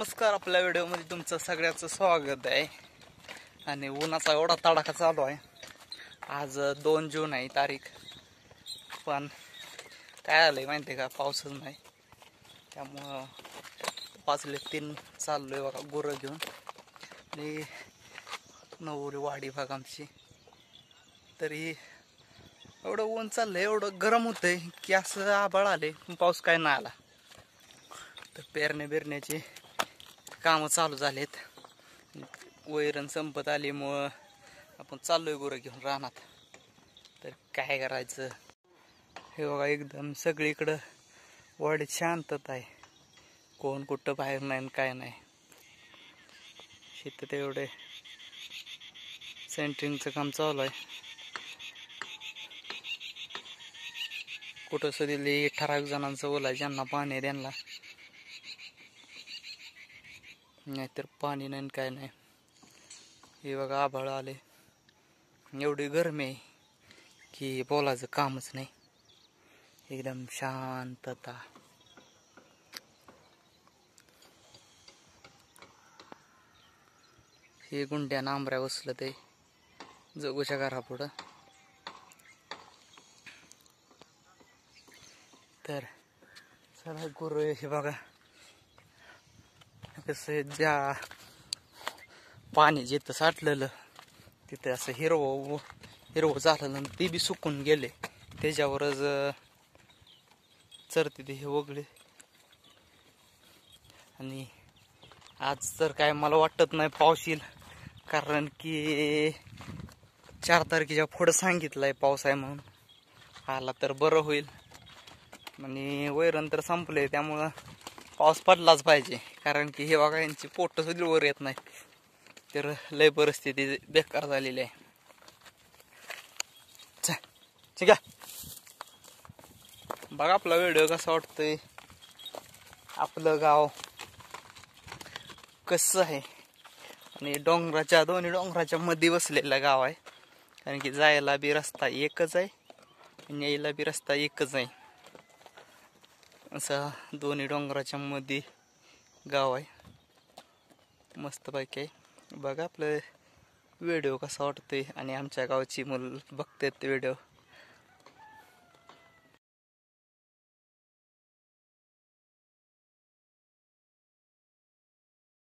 नमस्कार. आपल्या व्हिडिओमध्ये तुमचं सगळ्याचं स्वागत आहे. आणि उन्हाचा एवढा तडाखा चालू आहे. आज 2 जून आहे तारीख. पण काय झालंय माहिती आहे का, पाऊसच नाही. त्यामुळं 5:03 चाललोय बघा गुरं घेऊन. आणि नवरी वाडी बघा आमची. तरी एवढं ऊन चाललंय, एवढं गरम होतंय की असं आभाळ आले पाऊस काय नाही आला. तर पेरण्याची कामं चालू झालेत. वैरण संपत आल्यामुळं आपण चाललोय गुरं घेऊन रानात. तर काय करायचं, हे बघा एकदम सगळीकडं वाडीत शांतता आहे. कोण कुठं बाहेर नाही काय नाही. शेतात एवढे सेंटरिंगचं काम चालू आहे. कुठं सगळी ठराविक जणांचं ओलाय, ज्यांना पाणी आहे त्यांना, नाहीतर पाणी नाही काय नाही. हे बघा आभाळ आले, एवढी गरमी आहे की बोलायचं कामच नाही. एकदम शांतता. हे गुंड्या नांबऱ्या बसलं ते जगूच्या घरापुढं. तर चला गुरु हे बघा कसं ज्या पाणी जिथं साठलेलं तिथे असं हिरवं झालेलं, ते बी सुकून गेले. त्याच्यावरच चरते ते हे वगळे. आणि आज तर काय मला वाटत नाही पाऊस येईल, कारण की 4 तारखेच्या पुढं सांगितलंय पाऊस आहे म्हणून. आला तर बरं होईल. आणि वैरण तर संपले, त्यामुळं पाऊस पडलाच पाहिजे. कारण की हे बघा यांची पोट सुद्धा वर येत नाही. तर लय परिस्थिती बेकार झालेली आहे. ठीक आहे, बघा आपला व्हिडिओ कसा वाटतोय. आपलं गाव कसं आहे. आणि दोन्ही डोंगराच्या मध्ये बसलेलं गाव आहे. कारण की जायला बी रस्ता एकच आहे आणि यायला बी रस्ता एकच आहे. असं दोन्ही डोंगराच्या मध्ये गाव आहे. मस्तपैकी आहे. बघा आपलं व्हिडिओ कसा वाटतोय. आणि आमच्या गावची मुलं बघतात व्हिडिओ.